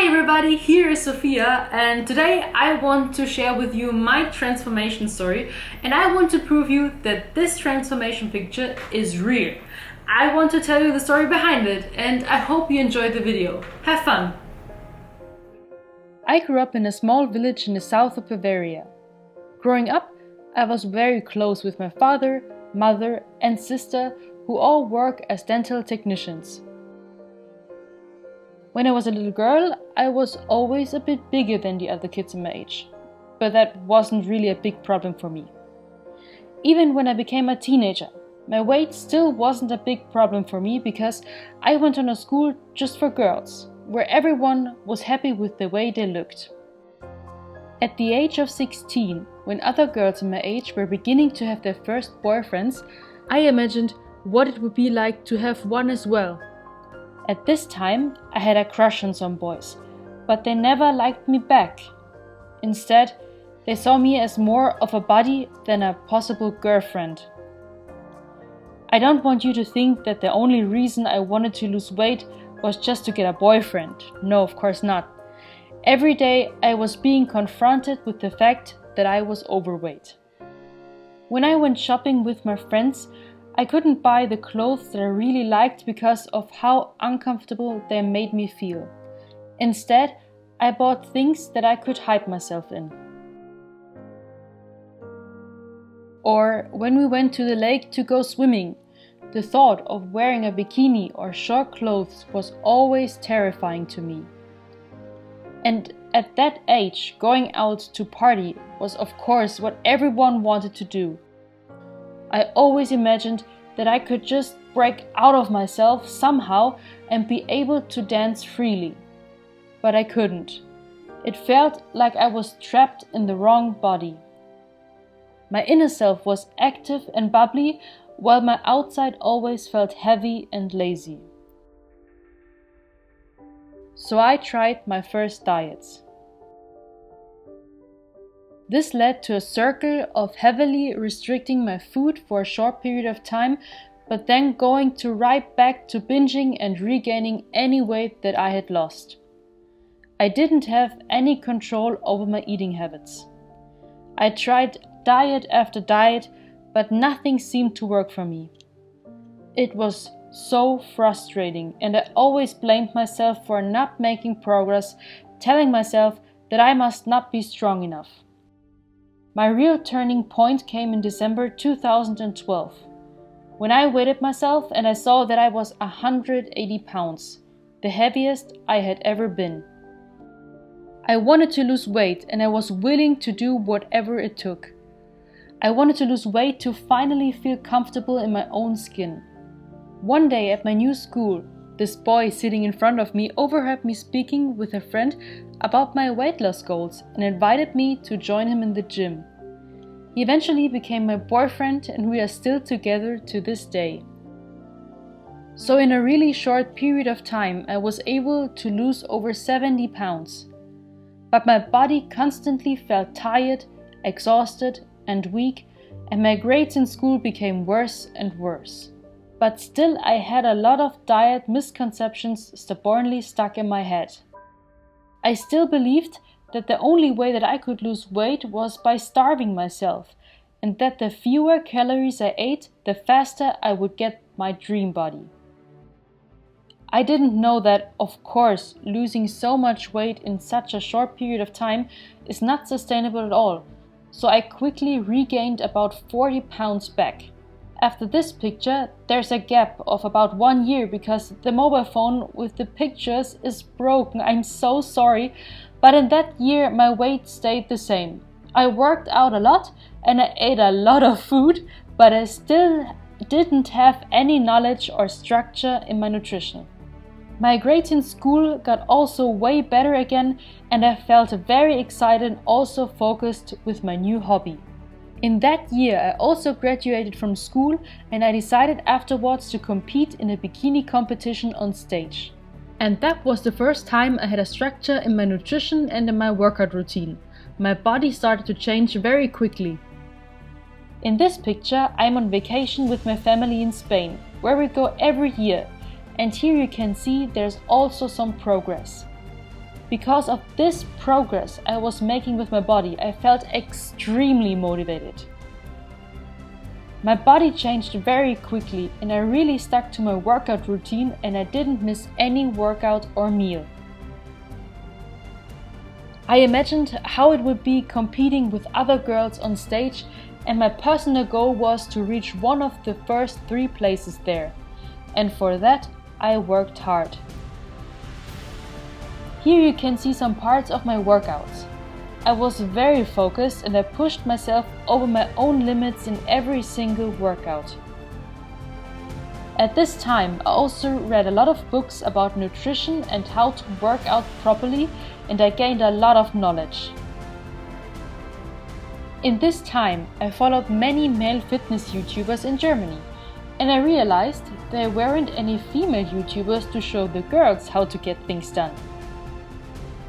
Hi everybody, here is Sophia, and today I want to share with you my transformation story, and I want to prove you that this transformation picture is real. I want to tell you the story behind it, and I hope you enjoyed the video. Have fun! I grew up in a small village in the south of Bavaria. Growing up, I was very close with my father, mother and sister, who all work as dental technicians. When I was a little girl, I was always a bit bigger than the other kids in my age, but that wasn't really a big problem for me. Even when I became a teenager, my weight still wasn't a big problem for me because I went on a school just for girls, where everyone was happy with the way they looked. At the age of 16, when other girls in my age were beginning to have their first boyfriends, I imagined what it would be like to have one as well. At this time, I had a crush on some boys, but they never liked me back. Instead, they saw me as more of a buddy than a possible girlfriend. I don't want you to think that the only reason I wanted to lose weight was just to get a boyfriend. No, of course not. Every day I was being confronted with the fact that I was overweight. When I went shopping with my friends, I couldn't buy the clothes that I really liked because of how uncomfortable they made me feel. Instead, I bought things that I could hide myself in. Or when we went to the lake to go swimming, the thought of wearing a bikini or short clothes was always terrifying to me. And at that age, going out to party was of course what everyone wanted to do. I always imagined that I could just break out of myself somehow and be able to dance freely. But I couldn't. It felt like I was trapped in the wrong body. My inner self was active and bubbly, while my outside always felt heavy and lazy. So I tried my first diets. This led to a circle of heavily restricting my food for a short period of time, but then going right back to binging and regaining any weight that I had lost. I didn't have any control over my eating habits. I tried diet after diet, but nothing seemed to work for me. It was so frustrating, and I always blamed myself for not making progress, telling myself that I must not be strong enough. My real turning point came in December 2012, when I weighed myself and I saw that I was 180 pounds, the heaviest I had ever been. I wanted to lose weight and I was willing to do whatever it took. I wanted to lose weight to finally feel comfortable in my own skin. One day at my new school, this boy sitting in front of me overheard me speaking with a friend about my weight loss goals and invited me to join him in the gym. He eventually became my boyfriend and we are still together to this day. So in a really short period of time, I was able to lose over 70 pounds. But my body constantly felt tired, exhausted and weak, and my grades in school became worse and worse. But still I had a lot of diet misconceptions stubbornly stuck in my head. I still believed that the only way that I could lose weight was by starving myself, and that the fewer calories I ate, the faster I would get my dream body. I didn't know that, of course, losing so much weight in such a short period of time is not sustainable at all, so I quickly regained about 40 pounds back. After this picture, there's a gap of about 1 year because the mobile phone with the pictures is broken. I'm so sorry, but in that year my weight stayed the same. I worked out a lot and I ate a lot of food, but I still didn't have any knowledge or structure in my nutrition. My grades in school got also way better again and I felt very excited and also focused with my new hobby. In that year, I also graduated from school and I decided afterwards to compete in a bikini competition on stage. And that was the first time I had a structure in my nutrition and in my workout routine. My body started to change very quickly. In this picture, I'm on vacation with my family in Spain, where we go every year. And here you can see there's also some progress. Because of this progress I was making with my body, I felt extremely motivated. My body changed very quickly and I really stuck to my workout routine and I didn't miss any workout or meal. I imagined how it would be competing with other girls on stage, and my personal goal was to reach one of the first 3 places there. And for that, I worked hard. Here you can see some parts of my workouts. I was very focused and I pushed myself over my own limits in every single workout. At this time, I also read a lot of books about nutrition and how to work out properly, and I gained a lot of knowledge. In this time, I followed many male fitness YouTubers in Germany, and I realized there weren't any female YouTubers to show the girls how to get things done.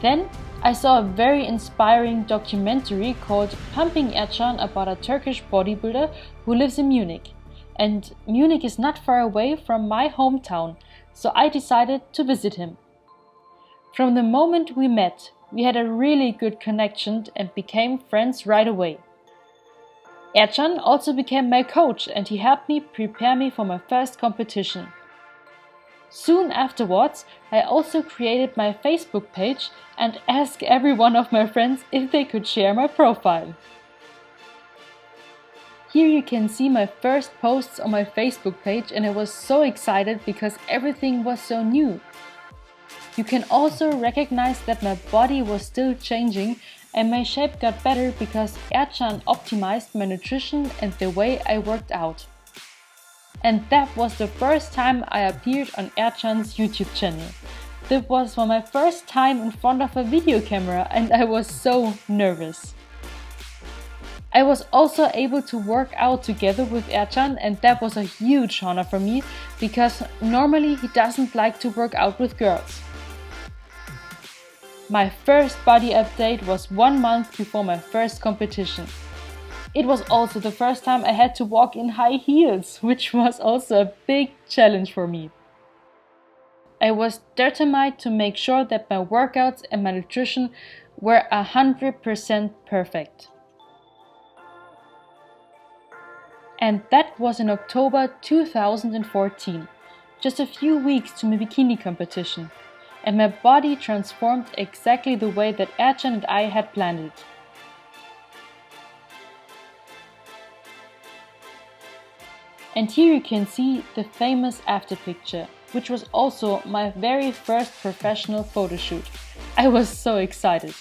Then I saw a very inspiring documentary called Pumping Ercan about a Turkish bodybuilder who lives in Munich. And Munich is not far away from my hometown, so I decided to visit him. From the moment we met, we had a really good connection and became friends right away. Ercan also became my coach and he helped me prepare me for my first competition. Soon afterwards, I also created my Facebook page and asked every one of my friends if they could share my profile. Here you can see my first posts on my Facebook page and I was so excited because everything was so new. You can also recognize that my body was still changing and my shape got better because Ercan optimized my nutrition and the way I worked out. And that was the first time I appeared on Ercan's YouTube channel. That was my first time in front of a video camera and I was so nervous. I was also able to work out together with Ercan and that was a huge honor for me because normally he doesn't like to work out with girls. My first body update was 1 month before my first competition. It was also the first time I had to walk in high heels, which was also a big challenge for me. I was determined to make sure that my workouts and my nutrition were 100% perfect. And that was in October 2014, just a few weeks to my bikini competition, and my body transformed exactly the way that Ercan and I had planned it. And here you can see the famous after picture, which was also my very first professional photo shoot. I was so excited.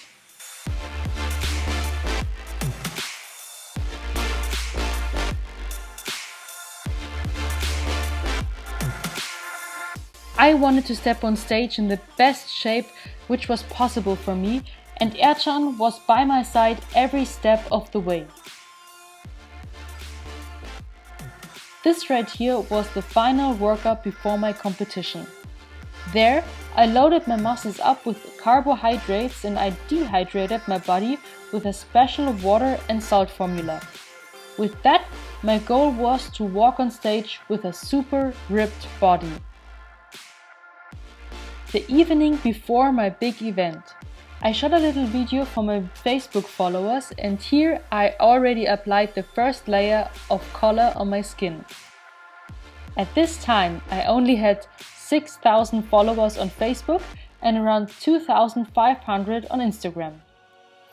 I wanted to step on stage in the best shape which was possible for me, and Ercan was by my side every step of the way. This right here was the final workout before my competition. There, I loaded my muscles up with carbohydrates and I dehydrated my body with a special water and salt formula. With that, my goal was to walk on stage with a super ripped body. The evening before my big event, I shot a little video for my Facebook followers and here I already applied the first layer of color on my skin. At this time I only had 6,000 followers on Facebook and around 2,500 on Instagram.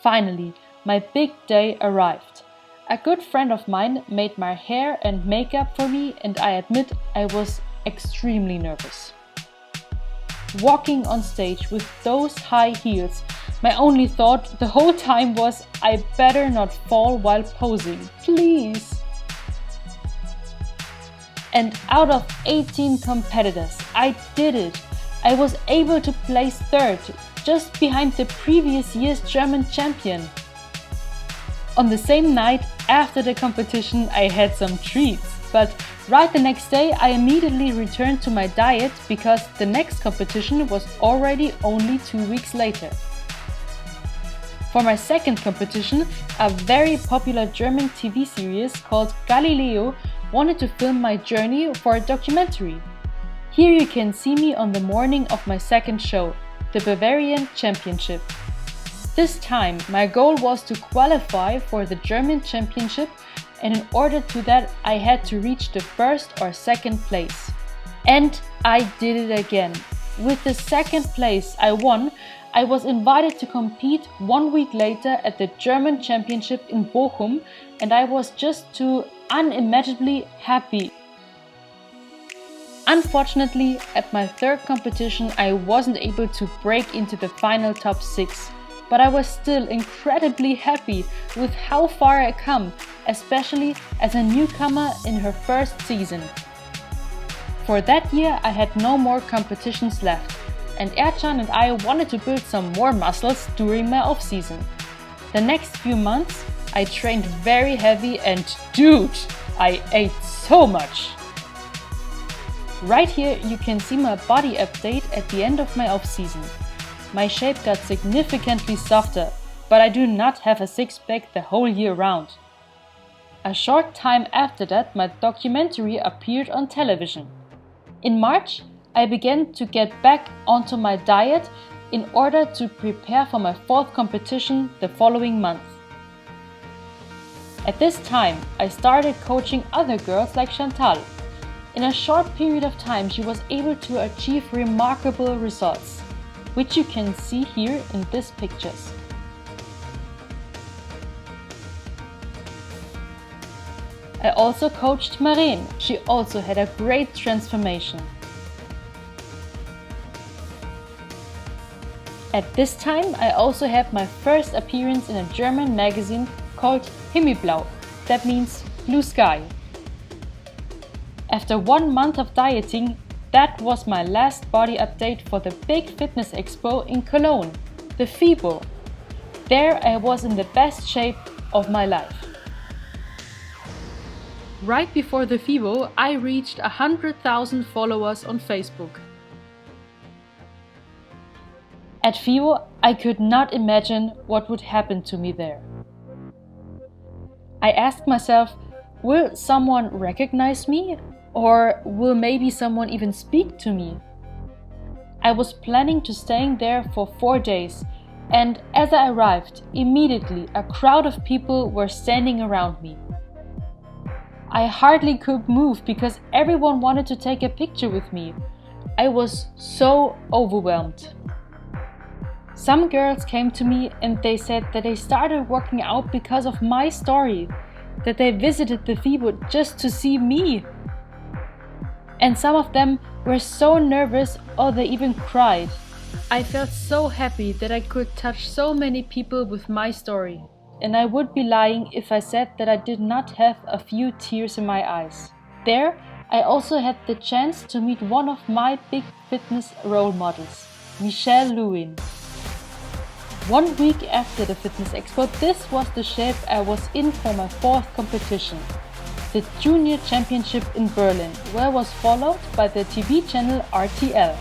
Finally, my big day arrived. A good friend of mine made my hair and makeup for me and I admit I was extremely nervous. Walking on stage with those high heels, my only thought the whole time was I better not fall while posing, please. And out of 18 competitors, I did it. I was able to place third, just behind the previous year's German champion. On the same night after the competition, I had some treats, but right the next day I immediately returned to my diet because the next competition was already only 2 weeks later. For my second competition, a very popular German TV series called Galileo wanted to film my journey for a documentary. Here you can see me on the morning of my second show. the Bavarian Championship. This time, my goal was to qualify for the German Championship, and in order to that, I had to reach the first or second place. And I did it again. With the second place I won, I was invited to compete 1 week later at the German Championship in Bochum, and I was just too unimaginably happy. Unfortunately, at my third competition, I wasn't able to break into the final top 6. But I was still incredibly happy with how far I come, especially as a newcomer in her first season. For that year, I had no more competitions left, and Ercan and I wanted to build some more muscles during my off-season. The next few months, I trained very heavy and dude, I ate so much! Right here you can see my body update at the end of my off-season. My shape got significantly softer, but I do not have a six-pack the whole year round. A short time after that, my documentary appeared on television. In March, I began to get back onto my diet in order to prepare for my fourth competition the following month. At this time, I started coaching other girls like Chantal. In a short period of time, she was able to achieve remarkable results, which you can see here in these pictures. I also coached Marijn. She also had a great transformation. At this time, I also had my first appearance in a German magazine called Himmelblau, that means blue sky. After 1 month of dieting, that was my last body update for the big fitness expo in Cologne, the FIBO. There I was in the best shape of my life. Right before the FIBO, I reached 100,000 followers on Facebook. At FIBO, I could not imagine what would happen to me there. I asked myself, will someone recognize me? Or will maybe someone even speak to me? I was planning to stay there for 4 days, and as I arrived, immediately a crowd of people were standing around me. I hardly could move because everyone wanted to take a picture with me. I was so overwhelmed. Some girls came to me and they said that they started working out because of my story, that they visited the FIBO just to see me. And some of them were so nervous or they even cried. I felt so happy that I could touch so many people with my story. And I would be lying if I said that I did not have a few tears in my eyes. There, I also had the chance to meet one of my big fitness role models, Michelle Lewin. 1 week after the fitness expo, this was the shape I was in for my fourth competition, the Junior Championship in Berlin, where I was followed by the TV channel RTL.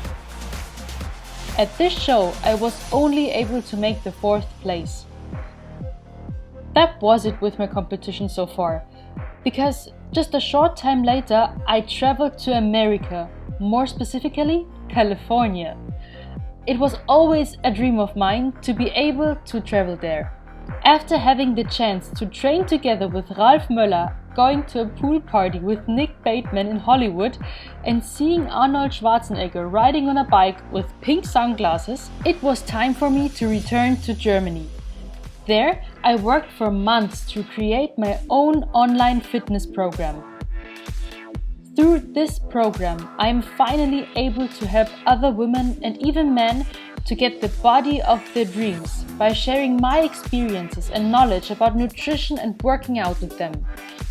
At this show, I was only able to make the 4th place. That was it with my competition so far, because just a short time later I traveled to America, more specifically California. It was always a dream of mine to be able to travel there. After having the chance to train together with Ralf Möller, going to a pool party with Nick Bateman in Hollywood, and seeing Arnold Schwarzenegger riding on a bike with pink sunglasses, it was time for me to return to Germany. There, I worked for months to create my own online fitness program. Through this program, I am finally able to help other women and even men to get the body of their dreams by sharing my experiences and knowledge about nutrition and working out with them.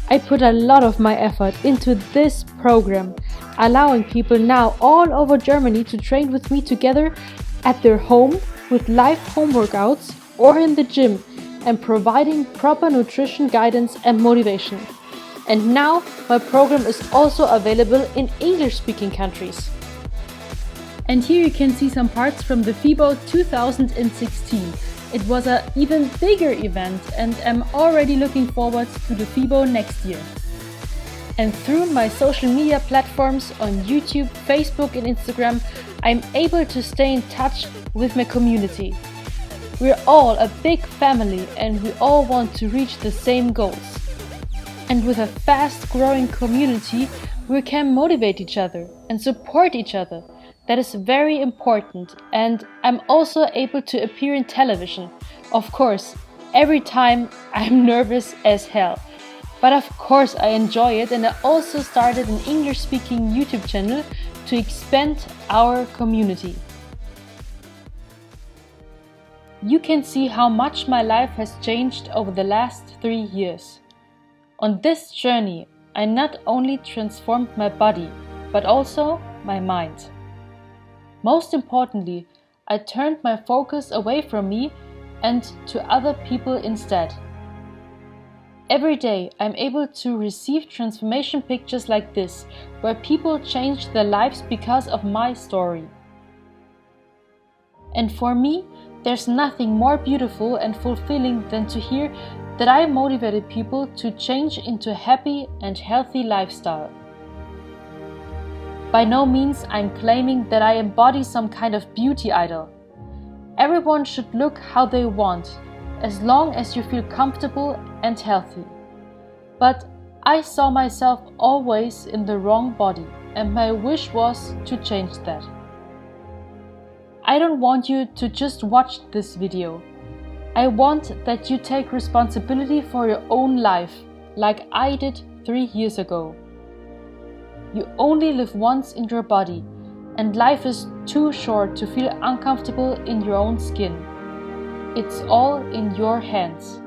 I put a lot of my effort into this program, allowing people now all over Germany to train with me together at their home with live home workouts or in the gym, and providing proper nutrition guidance and motivation. And now my program is also available in English-speaking countries. And here you can see some parts from the FIBO 2016. It was an even bigger event and I'm already looking forward to the FIBO next year. And through my social media platforms on YouTube, Facebook and Instagram, I'm able to stay in touch with my community. We're all a big family and we all want to reach the same goals. And with a fast-growing community, we can motivate each other and support each other. That is very important. And I'm also able to appear in television. Of course, every time I'm nervous as hell. But of course I enjoy it, and I also started an English-speaking YouTube channel to expand our community. You can see how much my life has changed over the last 3 years. On this journey, I not only transformed my body, but also my mind. Most importantly, I turned my focus away from me and to other people instead. Every day, I'm able to receive transformation pictures like this, where people change their lives because of my story. And for me, there's nothing more beautiful and fulfilling than to hear that I motivated people to change into a happy and healthy lifestyle. By no means I'm claiming that I embody some kind of beauty idol. Everyone should look how they want, as long as you feel comfortable and healthy. But I saw myself always in the wrong body, and my wish was to change that. I don't want you to just watch this video. I want that you take responsibility for your own life, like I did 3 years ago. You only live once in your body, and life is too short to feel uncomfortable in your own skin. It's all in your hands.